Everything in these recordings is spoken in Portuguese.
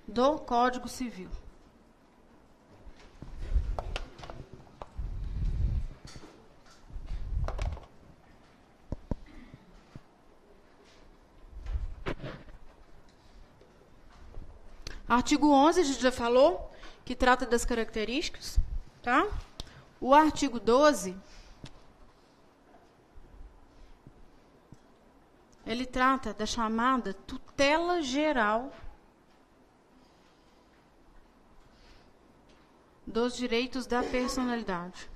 do Código Civil. Artigo 11, a gente já falou, que trata das características, tá? O artigo 12, ele trata da chamada tutela geral dos direitos da personalidade.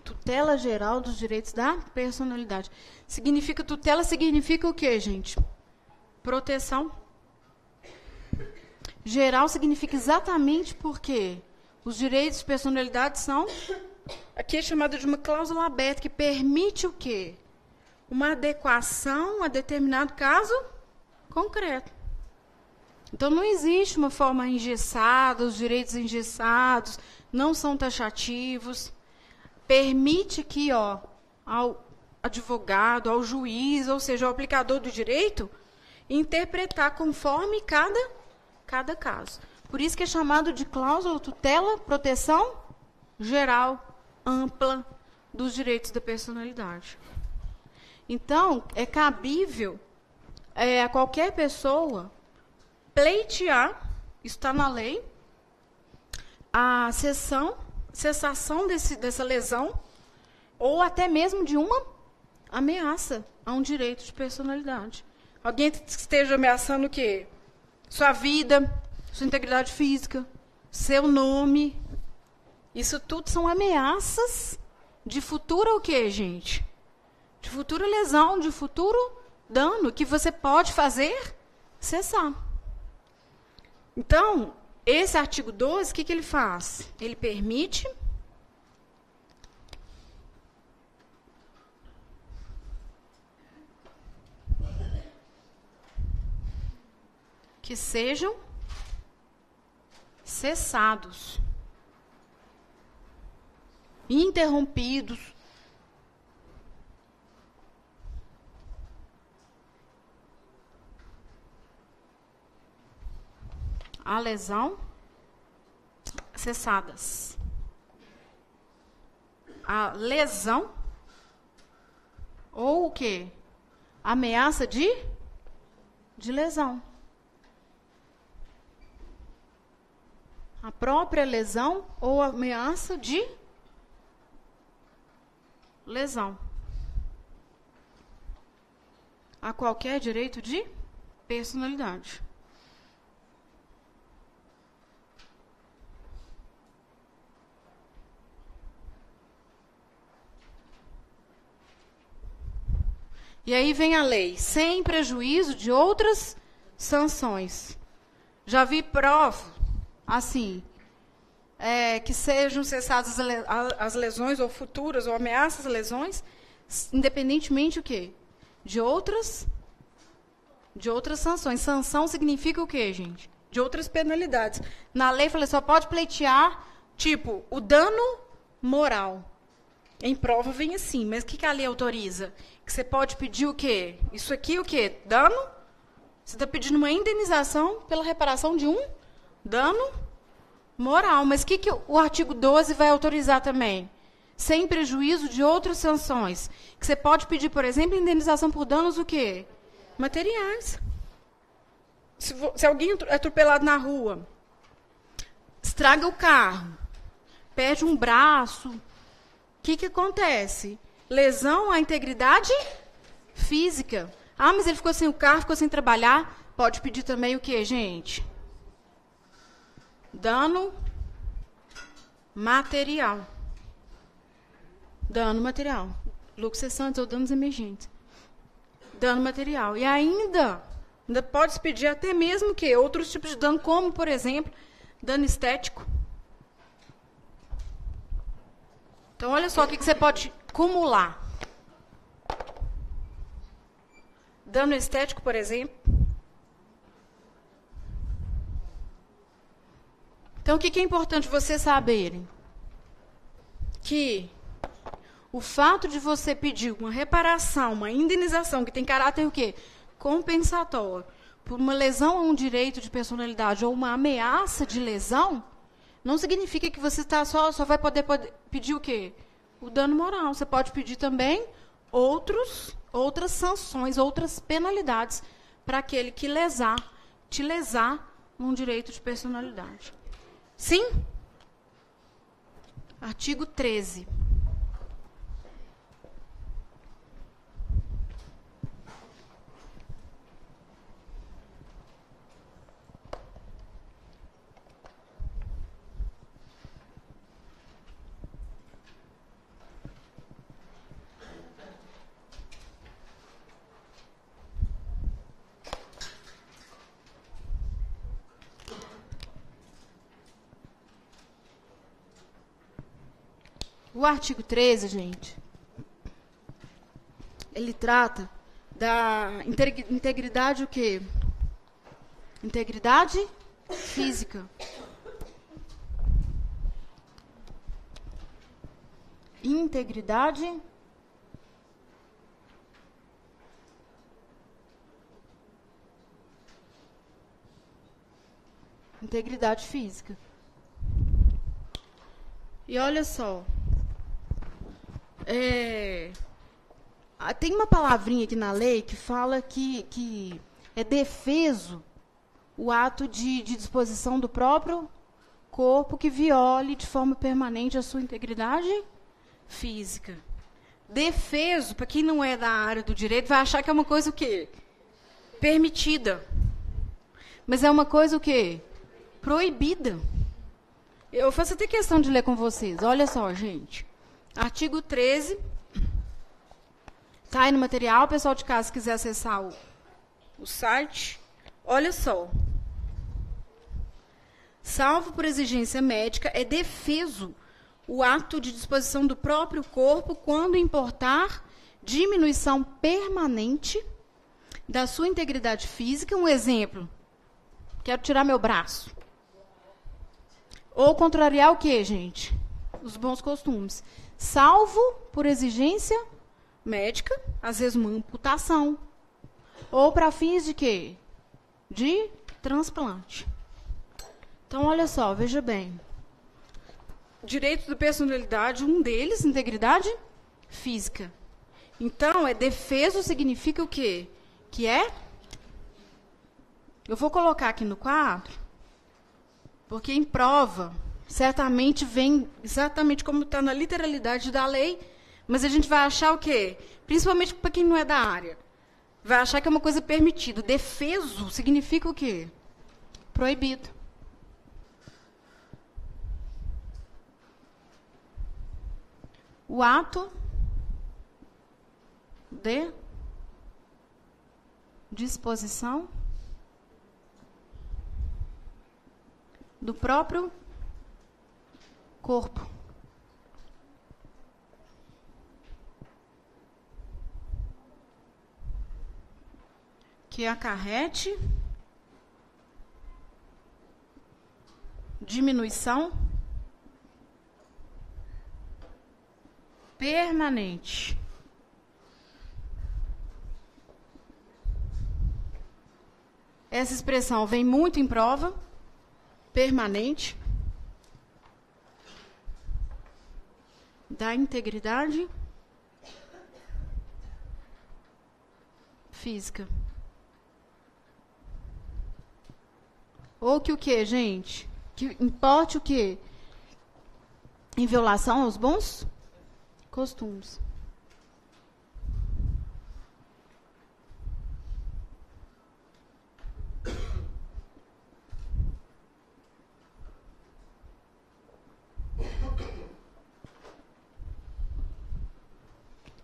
Tutela geral dos direitos da personalidade. Tutela significa o quê, gente? Proteção. Geral significa exatamente porque os direitos de personalidade são, aqui é chamado de uma cláusula aberta, que permite o quê? Uma adequação a determinado caso concreto. Então, não existe uma forma engessada, os direitos engessados não são taxativos. Permite que, ao advogado, ao juiz, ou seja, ao aplicador do direito, interpretar conforme cada caso. Por isso que é chamado de cláusula tutela, proteção geral, ampla dos direitos da personalidade. Então, é cabível a qualquer pessoa pleitear, isso está na lei, a cessação dessa lesão, ou até mesmo de uma ameaça a um direito de personalidade. Alguém esteja ameaçando o quê? Sua vida, sua integridade física, seu nome. Isso tudo são ameaças de futura o quê, gente? De futura lesão, de futuro dano que você pode fazer cessar. Então, esse artigo 12, o que ele faz? Ele permite que sejam cessados, interrompidos, a lesão, cessadas. A lesão ou o quê? Ameaça de lesão. A própria lesão ou ameaça de lesão. A qualquer direito de personalidade. E aí vem a lei, sem prejuízo de outras sanções. Já vi prova, assim, que sejam cessadas as lesões, ou futuras, ou ameaças às lesões, independentemente o quê? De outras sanções. Sanção significa o quê, gente? De outras penalidades. Na lei, falei, só pode pleitear, tipo, o dano moral. Em prova vem assim, mas o que a lei autoriza? Que você pode pedir o quê? Isso aqui o quê? Dano? Você está pedindo uma indenização pela reparação de um dano moral. Mas o que o artigo 12 vai autorizar também? Sem prejuízo de outras sanções. Que você pode pedir, por exemplo, indenização por danos o quê? Materiais. Se alguém é atropelado na rua, estraga o carro, perde um braço, o que acontece? Lesão à integridade física. Ah, mas ele ficou sem o carro, ficou sem trabalhar. Pode pedir também o quê, gente? Dano material. Dano material. Lucros cessantes ou danos emergentes. Dano material. E ainda pode se pedir até mesmo que outros tipos de dano, como, por exemplo, dano estético. Então, olha só o que você pode acumular. Dano estético, por exemplo. Então, o que é importante vocês saberem? Que O fato de você pedir uma reparação, uma indenização, que tem caráter o quê? Compensatório, por uma lesão a um direito de personalidade ou uma ameaça de lesão, não significa que você só vai poder pedir o quê? O dano moral. Você pode pedir também outras sanções, outras penalidades para aquele que te lesar num direito de personalidade. Sim? Artigo 13. O artigo 13, gente, ele trata da integridade o quê? Integridade física. Integridade física. E olha só, tem uma palavrinha aqui na lei que fala que é defeso o ato de disposição do próprio corpo que viole de forma permanente a sua integridade física. Defeso, para quem não é da área do direito, vai achar que é uma coisa o quê? Permitida. Mas é uma coisa o quê? Proibida. Eu faço até questão de ler com vocês. Olha só, gente. Artigo 13. Está aí no material. O pessoal de casa, se quiser acessar o site. Olha só. Salvo por exigência médica, é defeso o ato de disposição do próprio corpo quando importar diminuição permanente da sua integridade física. Um exemplo. Quero tirar meu braço. Ou contrariar o quê, gente? Os bons costumes. Salvo por exigência médica, às vezes uma amputação. Ou para fins de quê? De transplante. Então, olha só, veja bem. Direito da personalidade, um deles, integridade física. Então, defeso significa o quê? Que é? Eu vou colocar aqui no quadro, porque em prova, certamente vem exatamente como está na literalidade da lei, mas a gente vai achar o quê? Principalmente para quem não é da área. Vai achar que é uma coisa permitida. Defeso significa o quê? Proibido. O ato de disposição do próprio corpo. Que acarrete diminuição permanente. Essa expressão vem muito em prova. Permanente da integridade física. Ou que o quê, gente? Que importe o quê? Em violação aos bons costumes.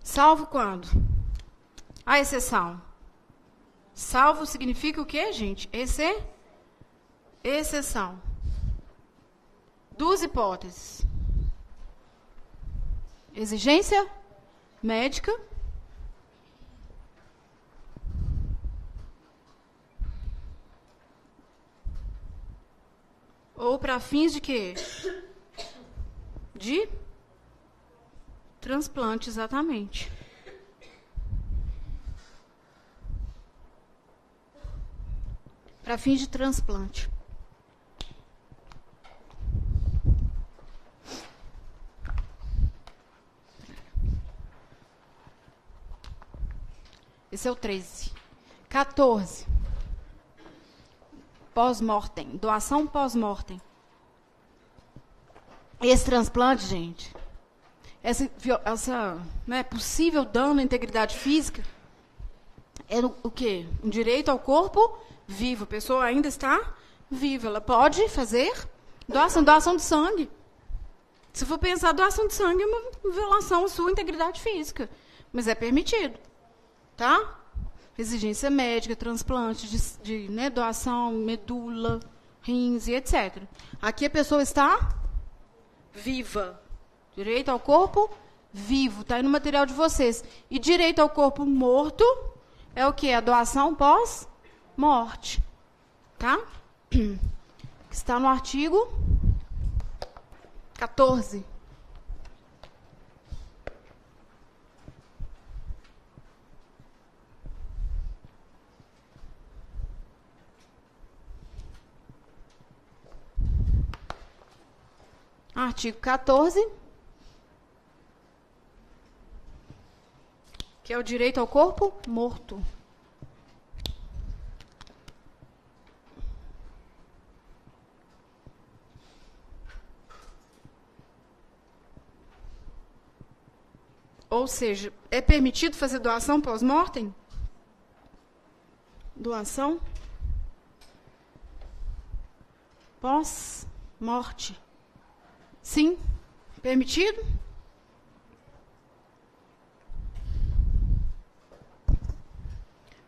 Salvo quando? A exceção. Salvo significa o quê, gente? Exceção. Duas hipóteses. Exigência médica ou para fins de quê? De Transplante, exatamente. Para fins de transplante. Esse é o 13. 14. Pós-mortem. Doação pós-mortem. Esse transplante, gente, essa né, possível dano à integridade física é o quê? Um direito ao corpo vivo. A pessoa ainda está viva. Ela pode fazer doação de sangue. Se for pensar, doação de sangue é uma violação à sua integridade física. Mas é permitido. Tá? Exigência médica, transplante de né, doação, medula, rins e etc. Aqui a pessoa está viva. Direito ao corpo vivo. Está aí no material de vocês. E direito ao corpo morto é o quê? A doação pós-morte. Tá? Está no artigo 14. Artigo 14, que é o direito ao corpo morto. Ou seja, é permitido fazer doação pós-mortem? Doação pós-morte. Sim, permitido?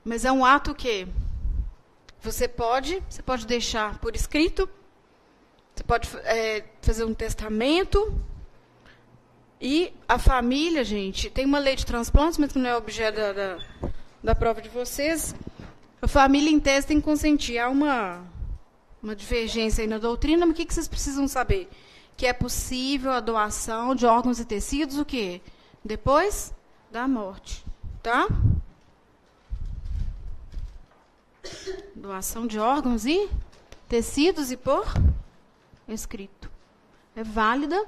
Mas é um ato que você pode deixar por escrito, você pode fazer um testamento, e a família, gente, tem uma lei de transplantes, mas que não é objeto da prova de vocês. A família, em tese, tem que consentir. Há uma divergência aí na doutrina, mas o que vocês precisam saber? Que é possível a doação de órgãos e tecidos, o quê? Depois da morte, tá? Doação de órgãos e tecidos e por escrito. É válida.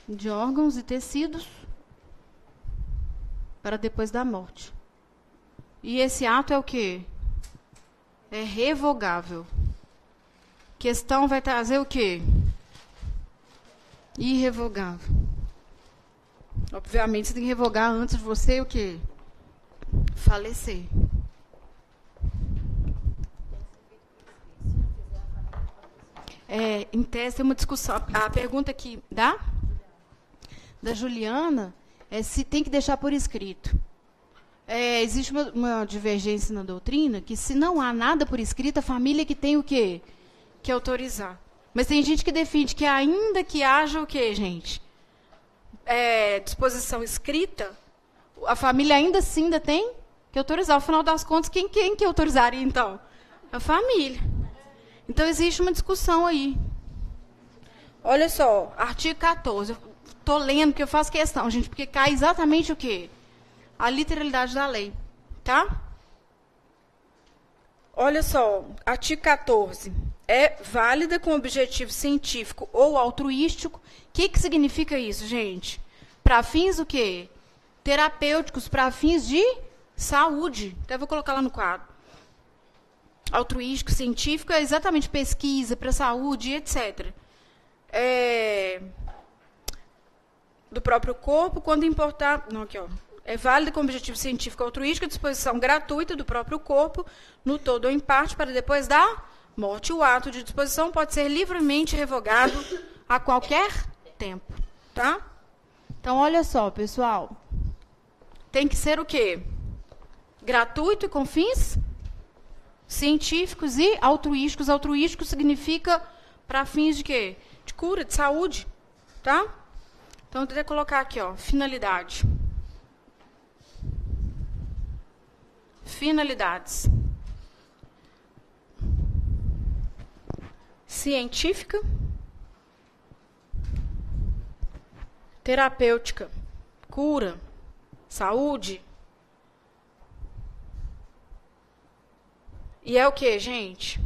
De órgãos e tecidos para depois da morte. E esse ato é o quê? É revogável. Questão vai trazer o quê? Irrevogável. Obviamente, você tem que revogar antes de você o quê? Falecer. Em tese, tem uma discussão. A pergunta aqui da Juliana é se tem que deixar por escrito. Existe uma divergência na doutrina que, se não há nada por escrito, a família que tem o quê? Que autorizar. Mas tem gente que defende que, ainda que haja o quê, gente? Disposição escrita, a família ainda assim tem que autorizar. Afinal das contas, quem que autorizaria, então? A família. Então, existe uma discussão aí. Olha só, artigo 14. Estou lendo, porque eu faço questão, gente, porque cai exatamente o quê? A literalidade da lei, tá? Olha só, artigo 14. É válida com objetivo científico ou altruístico. O que significa isso, gente? Para fins o quê? Terapêuticos, para fins de saúde. Até vou colocar lá no quadro. Altruístico, científico, é exatamente pesquisa para saúde, etc. Do próprio corpo, quando importar... Não, aqui, ó. É válida com objetivo científico altruístico, a disposição gratuita do próprio corpo, no todo ou em parte, para depois da morte. O ato de disposição pode ser livremente revogado a qualquer tempo. Tá? Então, olha só, pessoal. Tem que ser o quê? Gratuito e com fins científicos e altruísticos. Altruístico significa para fins de quê? De cura, de saúde. Tá? Então, eu vou colocar aqui, ó, finalidade. Finalidades. científica, terapêutica, cura, saúde. E é o que, gente?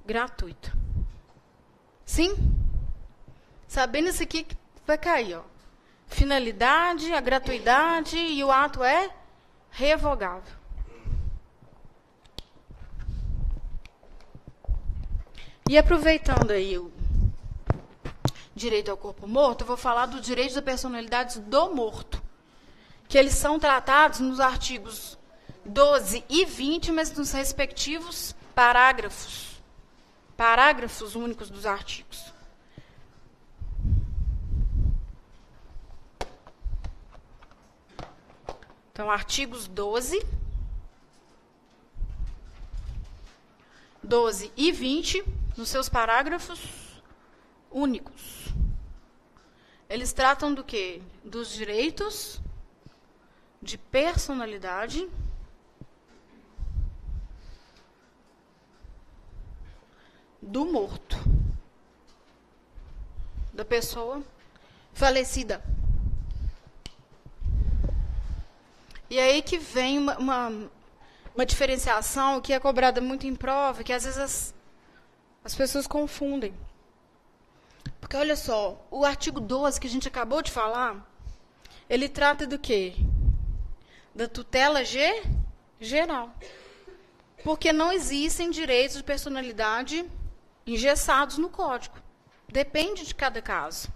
Gratuito. Sim? Sabendo isso aqui, vai cair, ó. Finalidade, a gratuidade e o ato é revogável. E aproveitando aí o direito ao corpo morto, eu vou falar do direito da personalidade do morto, que eles são tratados nos artigos 12 e 20, mas nos respectivos parágrafos únicos dos artigos. Então, artigos 12 e 20, nos seus parágrafos únicos. Eles tratam do quê? Dos direitos de personalidade do morto, da pessoa falecida. E aí que vem uma diferenciação que é cobrada muito em prova, que às vezes as pessoas confundem. Porque, olha só, o artigo 12 que a gente acabou de falar, ele trata do quê? Da tutela geral. Porque não existem direitos de personalidade engessados no Código. Depende de cada caso.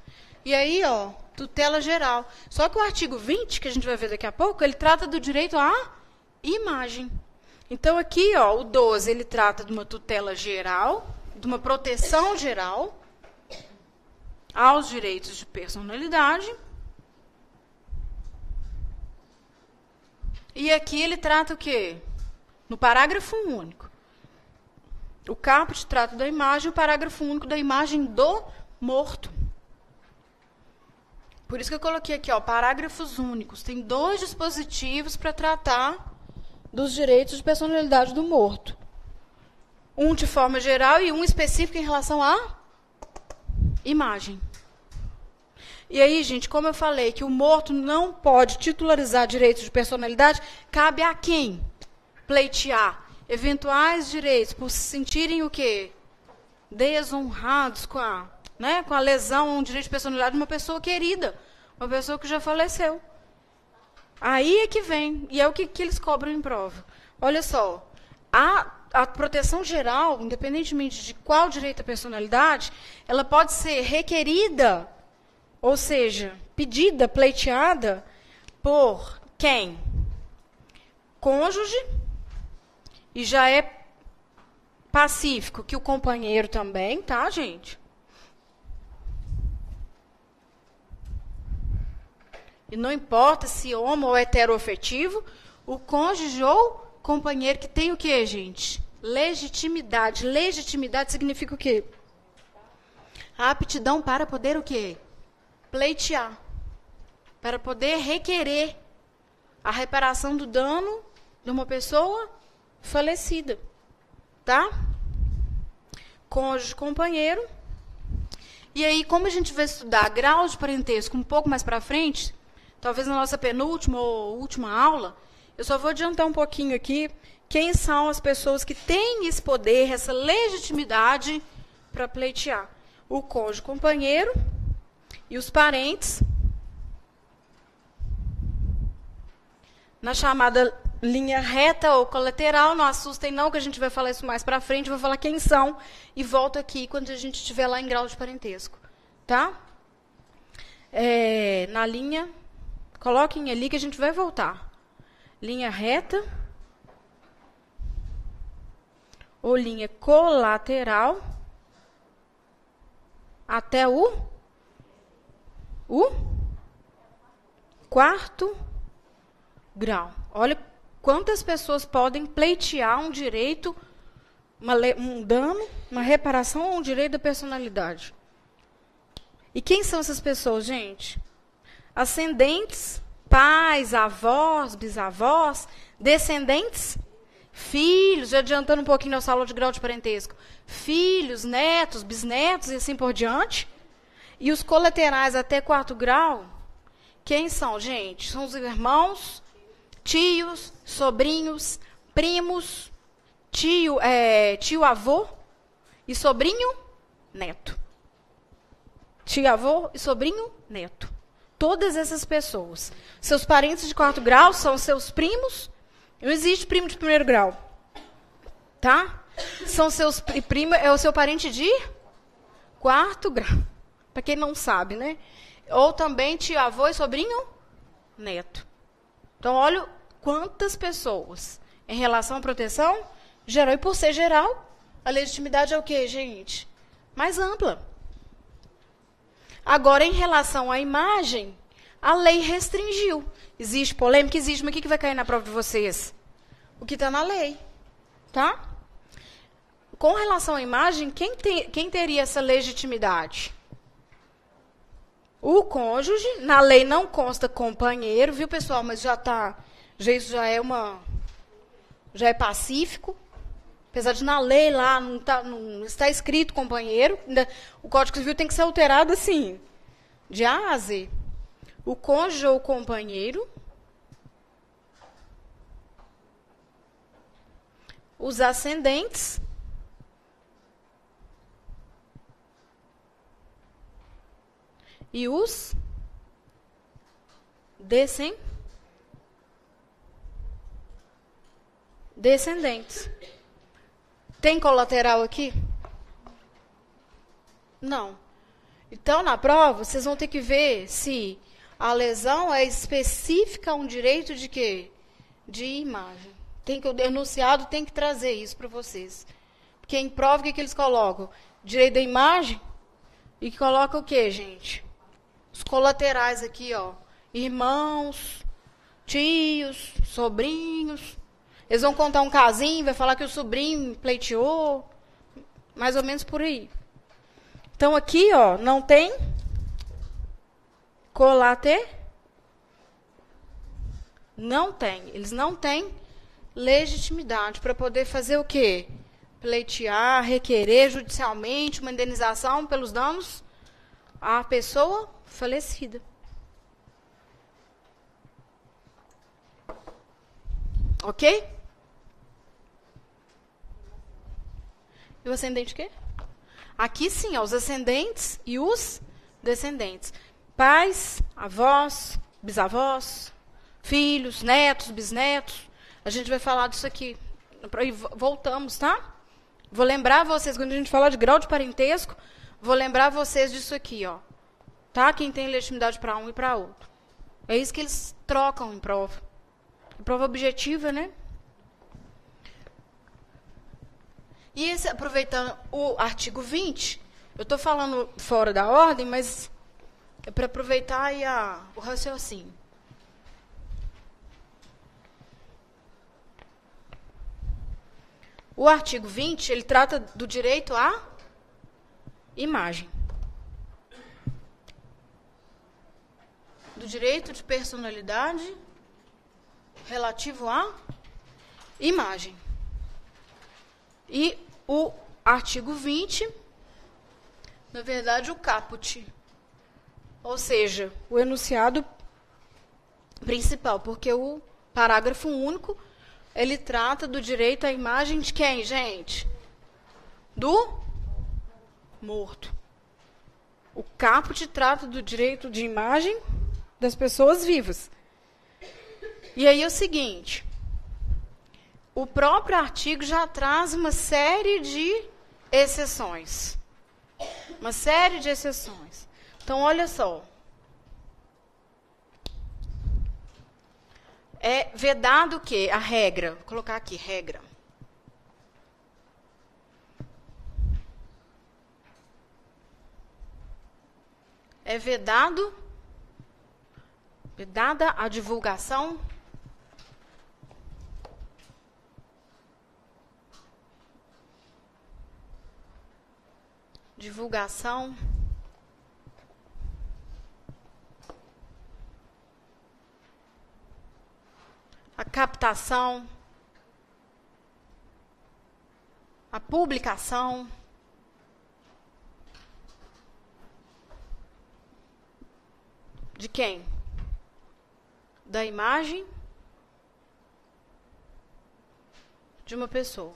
E aí, ó, tutela geral. Só que o artigo 20, que a gente vai ver daqui a pouco, ele trata do direito à imagem. Então, aqui, ó, o 12, ele trata de uma tutela geral, de uma proteção geral aos direitos de personalidade. E aqui ele trata o quê? No parágrafo único. O caput trata da imagem, o parágrafo único da imagem do morto. Por isso que eu coloquei aqui, ó, parágrafos únicos. Tem 2 dispositivos para tratar dos direitos de personalidade do morto. Um de forma geral e um específico em relação à imagem. E aí, gente, como eu falei que o morto não pode titularizar direitos de personalidade, cabe a quem pleitear eventuais direitos por se sentirem o quê? Desonrados com a lesão a um direito de personalidade de uma pessoa querida, uma pessoa que já faleceu. Aí é que vem, e é o que eles cobram em prova. Olha só, a proteção geral, independentemente de qual direito à personalidade, ela pode ser requerida, ou seja, pedida, pleiteada, por quem? Cônjuge, e já é pacífico que o companheiro também, tá, gente? E não importa se homo ou heteroafetivo, o cônjuge ou companheiro que tem o quê, gente? Legitimidade. Legitimidade significa o quê? A aptidão para poder o quê? Pleitear. Para poder requerer a reparação do dano de uma pessoa falecida. Tá? Cônjuge, companheiro. E aí, como a gente vai estudar grau de parentesco um pouco mais para frente, talvez na nossa penúltima ou última aula, eu só vou adiantar um pouquinho aqui quem são as pessoas que têm esse poder, essa legitimidade para pleitear. O cônjuge, companheiro e os parentes, na chamada linha reta ou colateral. Não assustem não, que a gente vai falar isso mais para frente, vou falar quem são e volto aqui quando a gente estiver lá em grau de parentesco. Tá? Na linha, coloquem ali que a gente vai voltar. Linha reta ou linha colateral até o quarto grau. Olha quantas pessoas podem pleitear um direito, um dano, uma reparação ou um direito da personalidade. E quem são essas pessoas, gente? Ascendentes, pais, avós, bisavós, descendentes, filhos, já adiantando um pouquinho nossa aula de grau de parentesco, filhos, netos, bisnetos e assim por diante. E os colaterais até 4º grau, quem são, gente? São os irmãos, tios, sobrinhos, primos, tio-avô e sobrinho, neto. Tio-avô e sobrinho, neto. Todas essas pessoas. Seus parentes de 4º grau são seus primos. Não existe primo de 1º grau. Tá? São seus primo, é o seu parente de 4º grau. Para quem não sabe, né? Ou também tio-avô e sobrinho, neto. Então, olha quantas pessoas em relação à proteção geral. E por ser geral, a legitimidade é o quê, gente? Mais ampla. Agora, em relação à imagem, a lei restringiu. Existe polêmica? Existe, mas o que vai cair na prova de vocês? O que está na lei. Tá? Com relação à imagem, quem teria essa legitimidade? O cônjuge. Na lei não consta companheiro, viu, pessoal? Mas isso já é pacífico. Apesar de na lei lá não está escrito companheiro, o Código Civil tem que ser alterado assim, de A a Z. O cônjuge ou companheiro, os ascendentes, e os descendentes. Tem colateral aqui? Não. Então, na prova, vocês vão ter que ver se a lesão é específica a um direito de quê? De imagem. O enunciado tem que trazer isso para vocês. Porque em prova, o que eles colocam? Direito da imagem. E que coloca o quê, gente? Os colaterais aqui, ó. Irmãos, tios, sobrinhos. Eles vão contar um casinho, vai falar que o sobrinho pleiteou. Mais ou menos por aí. Então, aqui, ó, não tem colateral. Não tem. Eles não têm legitimidade para poder fazer o quê? Pleitear, requerer judicialmente uma indenização pelos danos à pessoa falecida. Ok? E o ascendente o quê? Aqui sim, ó, os ascendentes e os descendentes. Pais, avós, bisavós, filhos, netos, bisnetos. A gente vai falar disso aqui. E voltamos, tá? Vou lembrar vocês, quando a gente falar de grau de parentesco, vou lembrar vocês disso aqui, ó. Tá? Quem tem legitimidade para um e para outro. É isso que eles trocam em prova. Prova objetiva, né? E aproveitando o artigo 20, eu estou falando fora da ordem, mas é para aproveitar aí o raciocínio. O artigo 20, ele trata do direito à imagem. Do direito de personalidade relativo à imagem. E o artigo 20, na verdade, o caput. Ou seja, o enunciado principal, porque o parágrafo único, ele trata do direito à imagem de quem, gente? Do morto. O caput trata do direito de imagem das pessoas vivas. E aí é o seguinte, o próprio artigo já traz uma série de exceções. Uma série de exceções. Então, olha só. É vedado o quê? A regra. Vou colocar aqui, regra. É vedada a divulgação a captação a publicação. De quem? Da imagem de uma pessoa.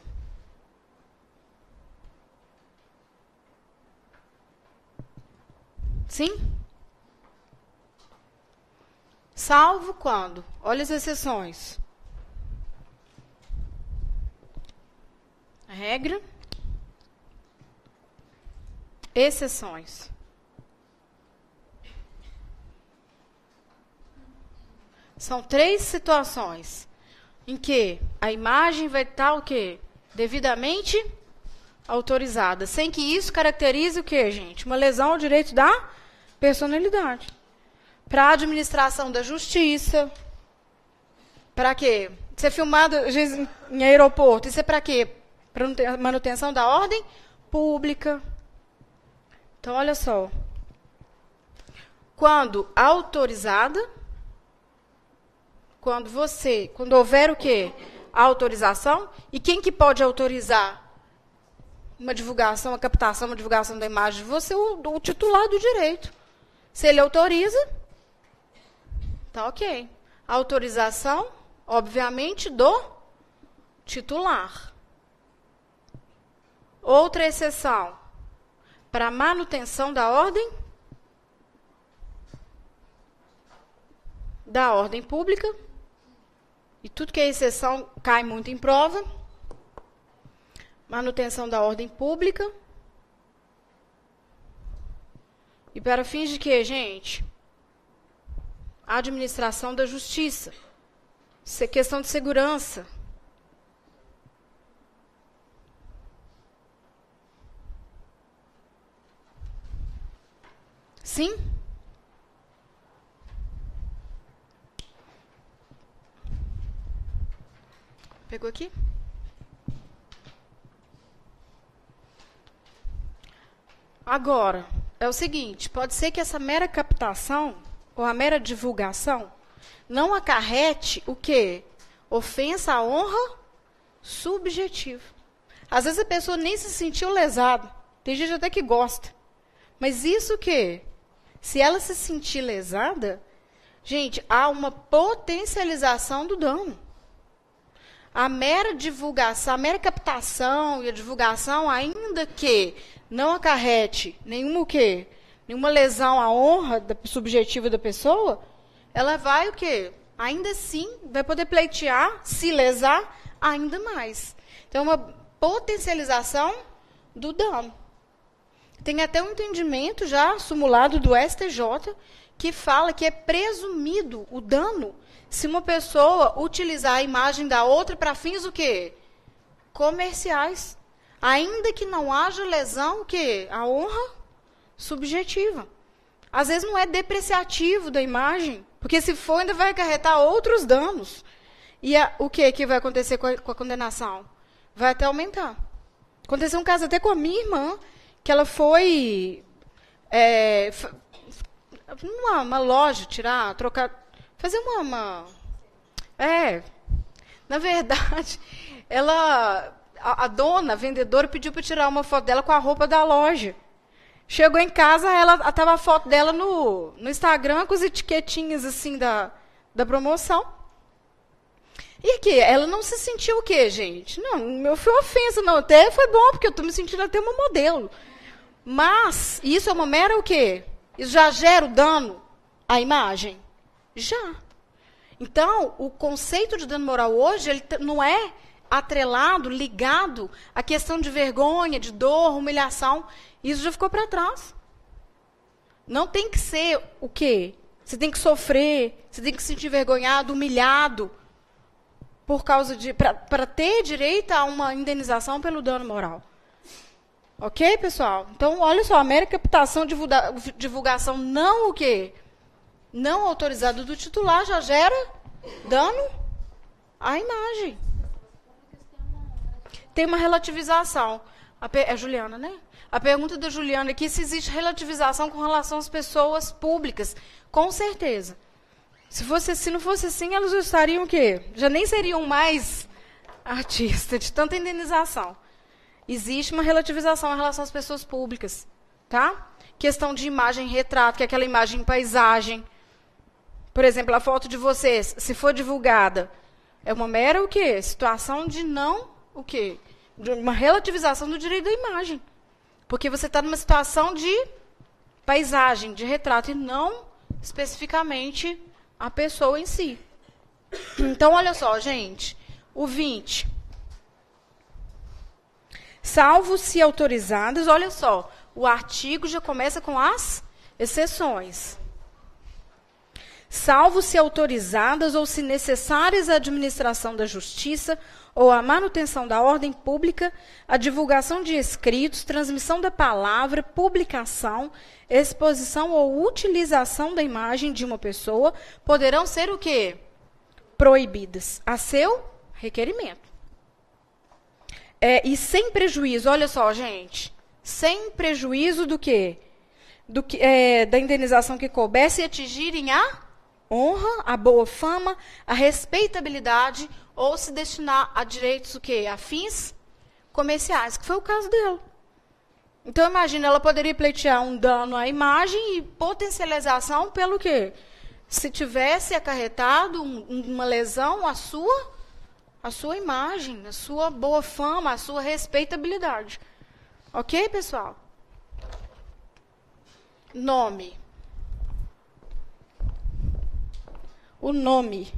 Sim? Salvo quando? Olha as exceções. Regra. Exceções. São 3 situações em que a imagem vai estar o quê? Devidamente autorizada. Sem que isso caracterize o quê, gente? Uma lesão ao direito da personalidade. Para a administração da justiça. Para quê? Ser filmado às vezes, em aeroporto. Isso é para quê? Para manutenção da ordem pública. Então, olha só. Quando autorizada, quando houver o quê? A autorização. E quem que pode autorizar uma divulgação, a captação, uma divulgação da imagem de você? O titular do direito. Se ele autoriza, tá ok. A autorização, obviamente, do titular. Outra exceção, para manutenção da ordem pública. E tudo que é exceção cai muito em prova. Manutenção da ordem pública. E para fins de quê, gente? Administração da justiça. Isso é questão de segurança. Sim? Pegou aqui? Agora, é o seguinte, pode ser que essa mera captação ou a mera divulgação não acarrete o quê? Ofensa à honra subjetiva. Às vezes a pessoa nem se sentiu lesada. Tem gente até que gosta. Mas isso o quê? Se ela se sentir lesada, gente, há uma potencialização do dano. A mera divulgação, a mera captação e a divulgação, ainda que não acarrete nenhuma o quê? Nenhuma lesão à honra subjetiva da pessoa, ela vai o quê? Ainda assim, vai poder pleitear, se lesar ainda mais. Então, uma potencialização do dano. Tem até um entendimento já sumulado do STJ que fala que é presumido o dano se uma pessoa utilizar a imagem da outra para fins o quê? Comerciais. Ainda que não haja lesão, o quê? A honra subjetiva. Às vezes não é depreciativo da imagem, porque se for ainda vai acarretar outros danos. E o que vai acontecer com a condenação? Vai até aumentar. Aconteceu um caso até com a minha irmã, que ela foi numa loja fazer uma na verdade, a dona, a vendedora, pediu para tirar uma foto dela com a roupa da loja. Chegou em casa, estava a foto dela no Instagram com as etiquetinhas assim da promoção. E aqui, ela não se sentiu o quê, gente? Não foi ofensa, não. Até foi bom, porque eu estou me sentindo até uma modelo. Mas, isso é uma mera o quê? Isso já gera o dano à imagem? Já. Então, o conceito de dano moral hoje, ele não é atrelado, ligado à questão de vergonha, de dor, humilhação. Isso já ficou para trás. Não tem que ser o quê? Você tem que sofrer, você tem que se sentir envergonhado, humilhado, por causa para ter direito a uma indenização pelo dano moral. Ok, pessoal? Então, olha só, a mera captação, divulgação não o quê? Não autorizada do titular já gera dano à imagem. Tem uma relativização. É Juliana, né? A pergunta da Juliana aqui, se existe relativização com relação às pessoas públicas. Com certeza. Se não fosse assim, elas já estariam o quê? Já nem seriam mais artistas de tanta indenização. existe uma relativização em relação às pessoas públicas, tá? Questão de imagem e retrato, que é aquela imagem em paisagem. Por exemplo, a foto de vocês, se for divulgada, é uma mera o quê? Situação de não o quê? De uma relativização do direito da imagem. Porque você está numa situação de paisagem, de retrato, e não especificamente a pessoa em si. Então, olha só, gente, o 20. Salvo se autorizadas, olha só, o artigo já começa com as exceções. Salvo se autorizadas ou se necessárias à administração da justiça ou à manutenção da ordem pública, a divulgação de escritos, transmissão da palavra, publicação, exposição ou utilização da imagem de uma pessoa poderão ser o quê? Proibidas, a seu requerimento. E sem prejuízo, olha só, gente, sem prejuízo do quê? Da indenização que couber se atingirem a honra, a boa fama, a respeitabilidade ou se destinar a direitos o quê? A fins comerciais, que foi o caso dela. Então, imagina, ela poderia pleitear um dano à imagem e potencialização pelo quê? Se tivesse acarretado uma lesão à sua imagem, à sua boa fama, à sua respeitabilidade. Ok, pessoal? Nome. O nome,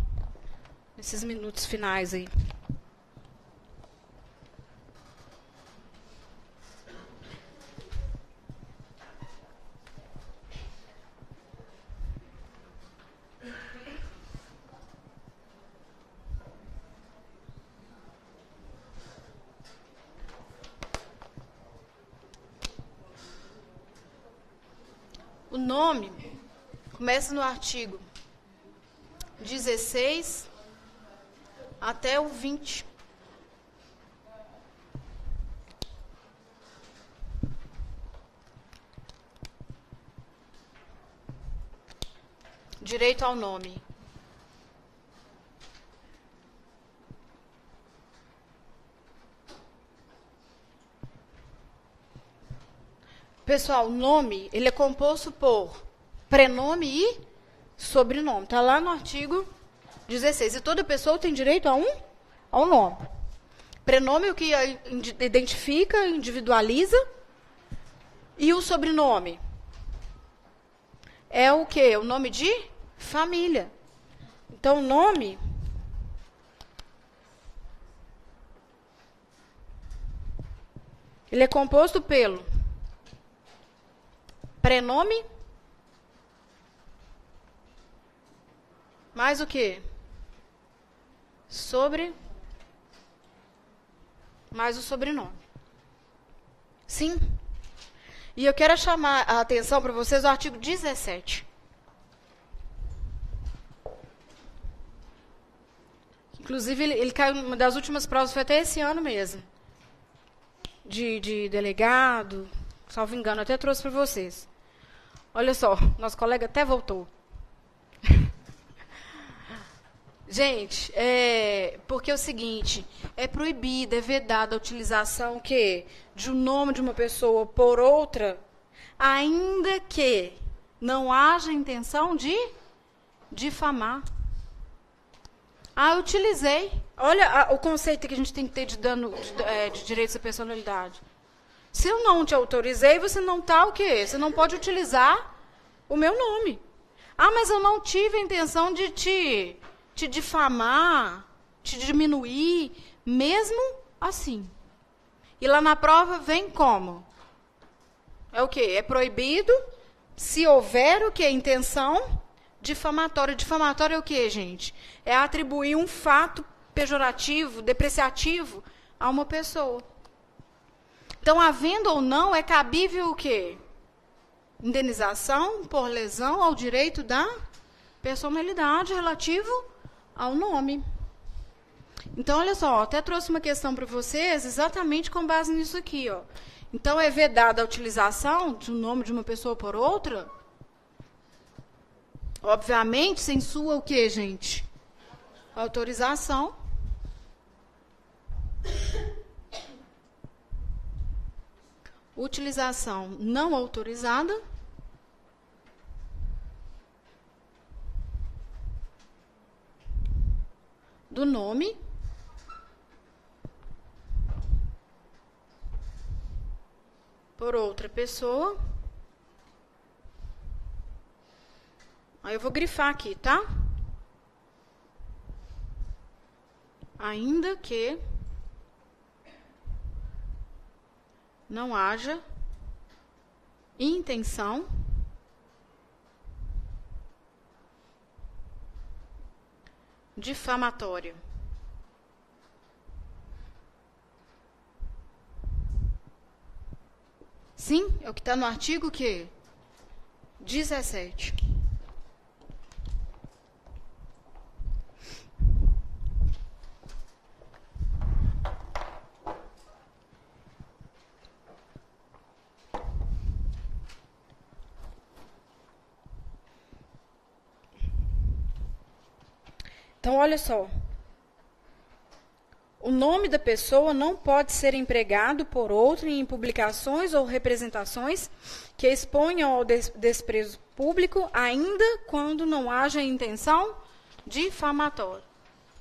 nesses minutos finais aí. O nome começa no artigo 16 até o 20. Direito ao nome. Pessoal, o nome, ele é composto por prenome e sobrenome. Está lá no artigo 16. E toda pessoa tem direito a um nome. Prenome é o que identifica, individualiza. E o sobrenome é o quê? O nome de família. Então, o nome ele é composto pelo prenome mais o quê? Mais o sobrenome. Sim? E eu quero chamar a atenção para vocês do artigo 17. Inclusive, ele caiu numa das últimas provas, foi até esse ano mesmo. De delegado, salvo engano, até trouxe para vocês. Olha só, nosso colega até voltou. Gente, porque é o seguinte, é proibida, é vedada a utilização de um nome de uma pessoa por outra, ainda que não haja intenção de difamar. Eu utilizei. Olha o conceito que a gente tem que ter de direitos à personalidade. Se eu não te autorizei, você não está o quê? Você não pode utilizar o meu nome. Mas eu não tive a intenção de te difamar, te diminuir, mesmo assim. E lá na prova vem como? É o quê? É proibido se houver o quê? Intenção difamatória. Difamatória é o quê, gente? É atribuir um fato pejorativo, depreciativo a uma pessoa. Então, havendo ou não, é cabível o quê? Indenização por lesão ao direito da personalidade relativo ao nome. Então, olha só, até trouxe uma questão para vocês exatamente com base nisso aqui. Então, é vedada a utilização de um nome de uma pessoa por outra? Obviamente, sem sua o quê, gente? Autorização. utilização não autorizada do nome por outra pessoa. Aí eu vou grifar aqui, tá? Ainda que não haja intenção difamatória. Sim, é o que está no artigo que 17. Então, olha só. O nome da pessoa não pode ser empregado por outro em publicações ou representações que exponham ao desprezo público, ainda quando não haja intenção difamatória,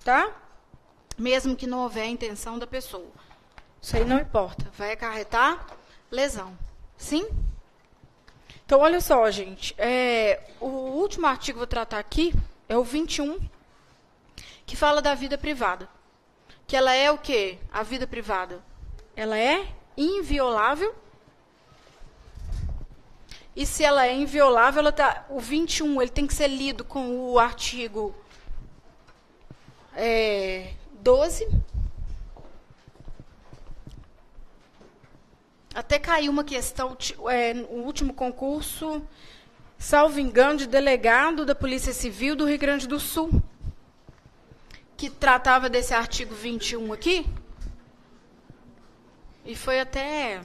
tá? Mesmo que não houver intenção da pessoa. Isso aí não importa, vai acarretar lesão. Sim? Então, olha só, gente. O último artigo que eu vou tratar aqui é o 21, que fala da vida privada. Que ela é o quê? A vida privada. Ela é inviolável. E se ela é inviolável, o 21 ele tem que ser lido com o artigo 12. Até caiu uma questão, no último concurso, salvo engano, de delegado da Polícia Civil do Rio Grande do Sul, que tratava desse artigo 21 aqui, e foi até...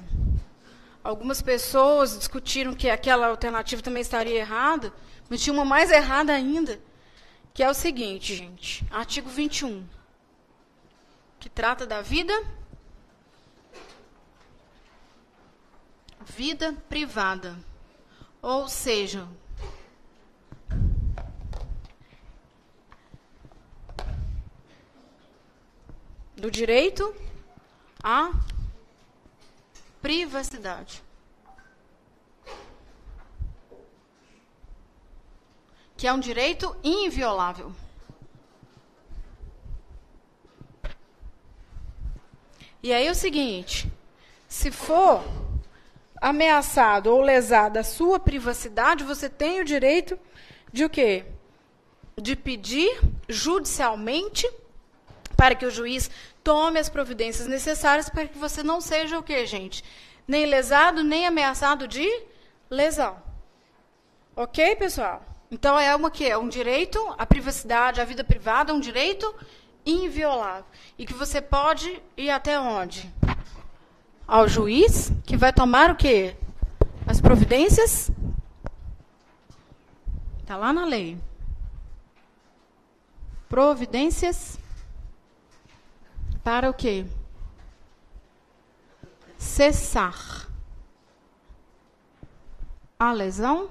Algumas pessoas discutiram que aquela alternativa também estaria errada, mas tinha uma mais errada ainda, que é o seguinte, gente, artigo 21, que trata da vida privada, ou seja... do direito à privacidade. Que é um direito inviolável. E aí é o seguinte, se for ameaçado ou lesado a sua privacidade, você tem o direito de o quê? De pedir judicialmente para que o juiz tome as providências necessárias para que você não seja o quê, gente? Nem lesado, nem ameaçado de lesão. Ok, pessoal? Então, é um direito, a privacidade, a vida privada é um direito inviolável. E que você pode ir até onde? Ao juiz, que vai tomar o quê? As providências. Está lá na lei. Providências para o quê? Cessar a lesão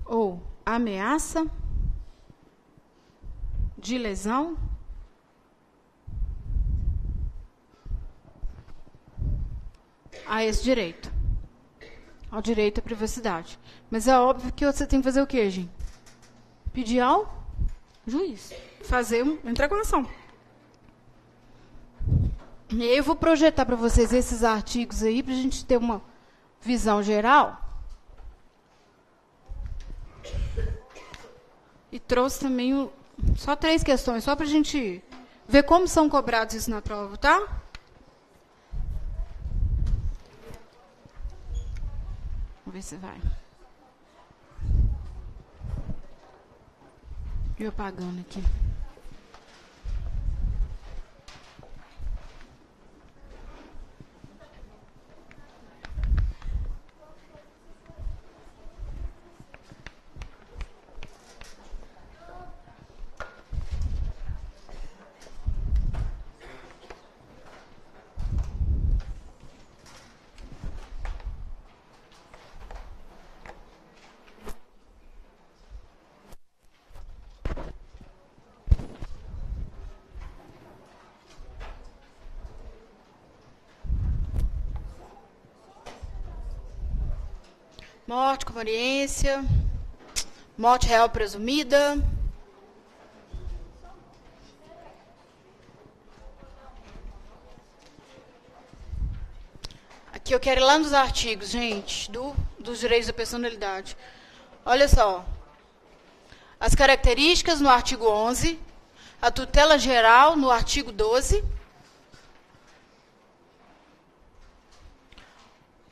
ou ameaça de lesão a esse direito, ao direito à privacidade. Mas é óbvio que você tem que fazer o quê, gente? Pedir ao juiz, entrar com a ação. E aí eu vou projetar para vocês esses artigos aí, para a gente ter uma visão geral. E trouxe também só 3 questões, só para a gente ver como são cobrados isso na prova, tá? Vamos ver se vai. Eu apagando aqui. Morte, conveniência. Morte real presumida. Aqui eu quero ir lá nos artigos, gente, dos direitos da personalidade. Olha só. As características no artigo 11, a tutela geral no artigo 12,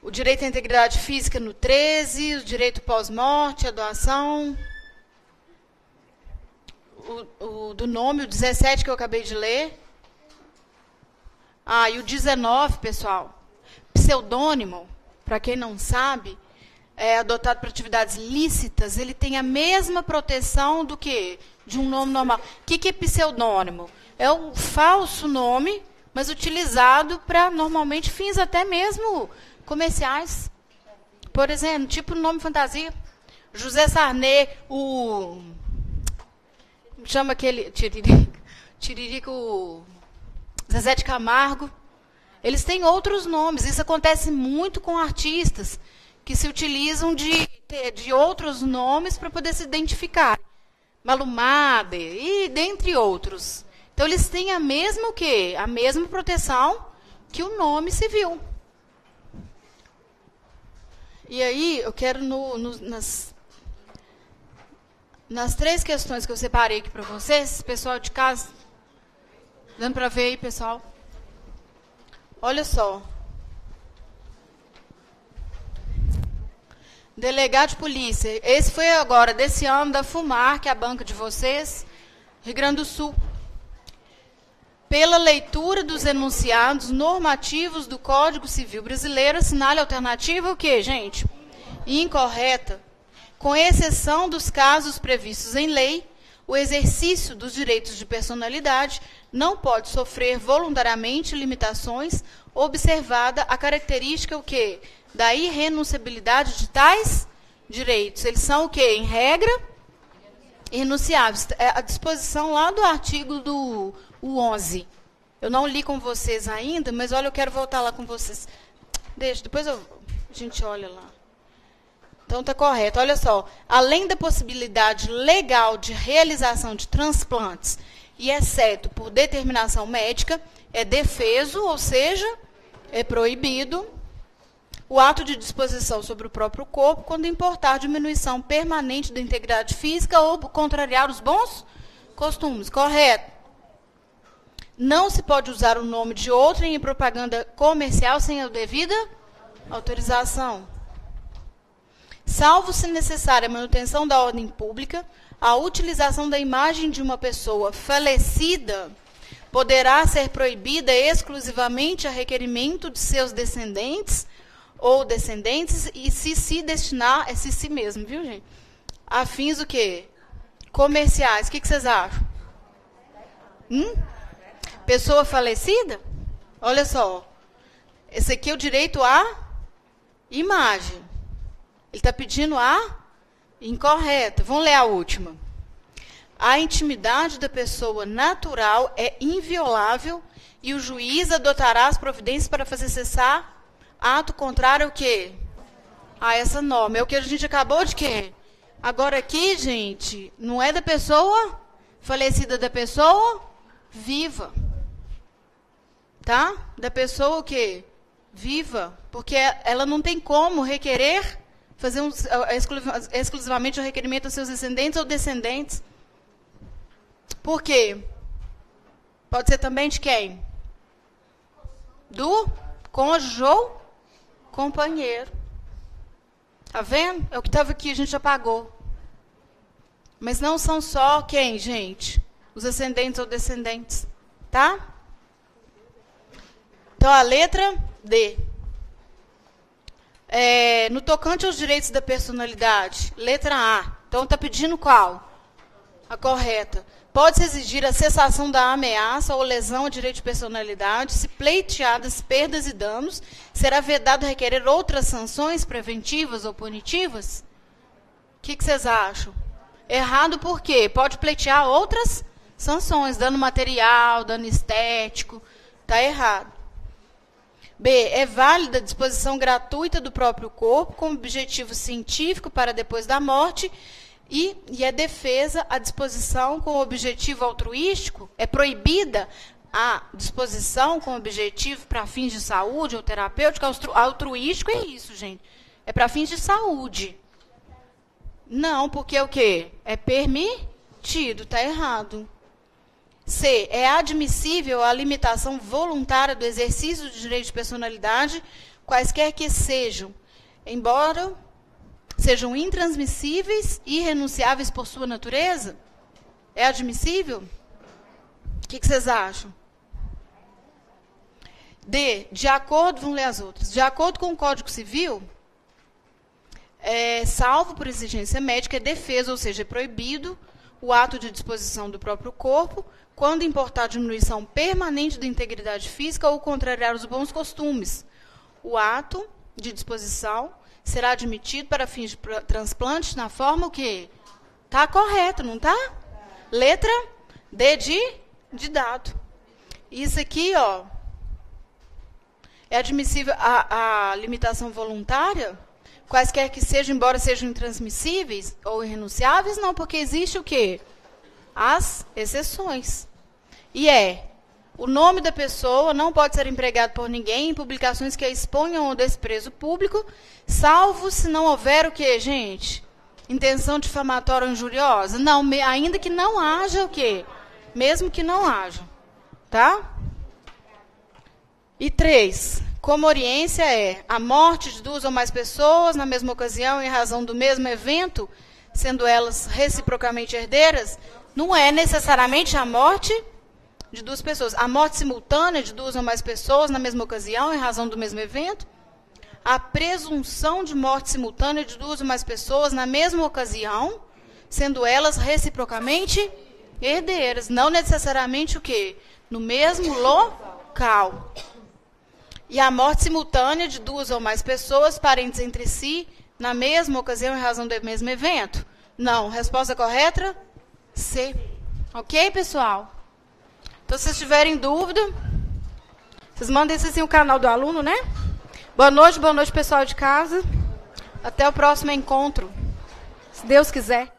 o direito à integridade física no 13, o direito pós-morte, a doação, o do nome, o 17 que eu acabei de ler. E o 19, pessoal. Pseudônimo, para quem não sabe, é adotado para atividades lícitas, ele tem a mesma proteção do que de um nome normal. O que é pseudônimo? É um falso nome, mas utilizado para, normalmente, fins até mesmo comerciais. Por exemplo, tipo nome fantasia. José Sarney, chama aquele Tiririca, o Zezé de Camargo. Eles têm outros nomes. Isso acontece muito com artistas que se utilizam de outros nomes para poder se identificar. Malumade e dentre outros. Então, eles têm a mesma o quê? A mesma proteção que o nome civil. E aí, eu quero nas 3 questões que eu separei aqui para vocês, pessoal de casa, dando para ver aí, pessoal. Olha só. Delegado de polícia. Esse foi agora, desse ano, da FUMAR, que é a banca de vocês, Rio Grande do Sul. Pela leitura dos enunciados normativos do Código Civil Brasileiro, assinale a alternativa o quê, gente? Incorreta. Com exceção dos casos previstos em lei, o exercício dos direitos de personalidade não pode sofrer voluntariamente limitações, observada a característica o quê? Da irrenunciabilidade de tais direitos. Eles são o quê? Em regra, irrenunciáveis. É a disposição lá do artigo do 11. Eu não li com vocês ainda, mas olha, eu quero voltar lá com vocês. Deixa, depois a gente olha lá. Então, está correto. Olha só. Além da possibilidade legal de realização de transplantes, e exceto por determinação médica, é defeso, ou seja, é proibido, o ato de disposição sobre o próprio corpo quando importar diminuição permanente da integridade física ou contrariar os bons costumes. Correto. Não se pode usar o nome de outro em propaganda comercial sem a devida autorização. Salvo se necessária a manutenção da ordem pública, a utilização da imagem de uma pessoa falecida poderá ser proibida exclusivamente a requerimento de seus descendentes ou descendentes e se destinar, é si mesmo, viu, gente? A fins o quê? Comerciais. O que vocês acham? Pessoa falecida? Olha só. Esse aqui é o direito à imagem. Ele está pedindo a incorreta. Vamos ler a última. A intimidade da pessoa natural é inviolável e o juiz adotará as providências para fazer cessar ato contrário ao quê? A essa norma. É o que a gente acabou de quê? Agora aqui, gente, não é da pessoa falecida, da pessoa viva. Tá? Da pessoa o quê? Viva. Porque ela não tem como requerer fazer exclusivamente o requerimento aos seus descendentes ou descendentes. Por quê? Pode ser também de quem? Do cônjuge ou companheiro. Tá vendo? É o que estava aqui, a gente apagou. Mas não são só quem, gente? Os ascendentes ou descendentes. Tá? Então, a letra D. No tocante aos direitos da personalidade, letra A. Então, está pedindo qual? A correta. Pode-se exigir a cessação da ameaça ou lesão a direito de personalidade, se pleiteadas perdas e danos, será vedado requerer outras sanções preventivas ou punitivas? O que vocês acham? Errado por quê? Pode pleitear outras sanções, dano material, dano estético. Está errado. B. É válida a disposição gratuita do próprio corpo com objetivo científico para depois da morte. E é defesa a disposição com objetivo altruístico? É proibida a disposição com objetivo para fins de saúde ou terapêutica? Altruístico é isso, gente. É para fins de saúde. Não, porque o quê? É permitido, está errado. C. É admissível a limitação voluntária do exercício do direito de personalidade, quaisquer que sejam, embora sejam intransmissíveis e irrenunciáveis por sua natureza? É admissível? O que vocês acham? D. De acordo, vamos ler as outras. De acordo com o Código Civil, salvo por exigência médica, é defesa, ou seja, é proibido o ato de disposição do próprio corpo, quando importar diminuição permanente da integridade física ou contrariar os bons costumes. O ato de disposição será admitido para fins de transplante na forma o quê? Está correto, não está? Letra D de dado. Isso aqui, ó, é admissível a limitação voluntária, quaisquer que sejam, embora sejam intransmissíveis ou irrenunciáveis? Não, porque existe o quê? As exceções. E o nome da pessoa não pode ser empregado por ninguém em publicações que a exponham ao desprezo público, salvo se não houver o quê, gente? Intenção difamatória ou injuriosa? Não, ainda que não haja o quê? Mesmo que não haja. Tá? E 3. Como oriência a morte de duas ou mais pessoas na mesma ocasião em razão do mesmo evento, sendo elas reciprocamente herdeiras, não é necessariamente a morte de duas pessoas. A morte simultânea de duas ou mais pessoas na mesma ocasião em razão do mesmo evento. A presunção de morte simultânea de duas ou mais pessoas na mesma ocasião, sendo elas reciprocamente herdeiras. Não necessariamente o quê? No mesmo local. E a morte simultânea de duas ou mais pessoas, parentes entre si, na mesma ocasião em razão do mesmo evento? Não. Resposta correta? C. Ok, pessoal? Então, se vocês tiverem dúvida, vocês mandem isso assim no canal do aluno, né? Boa noite, pessoal de casa. Até o próximo encontro, se Deus quiser.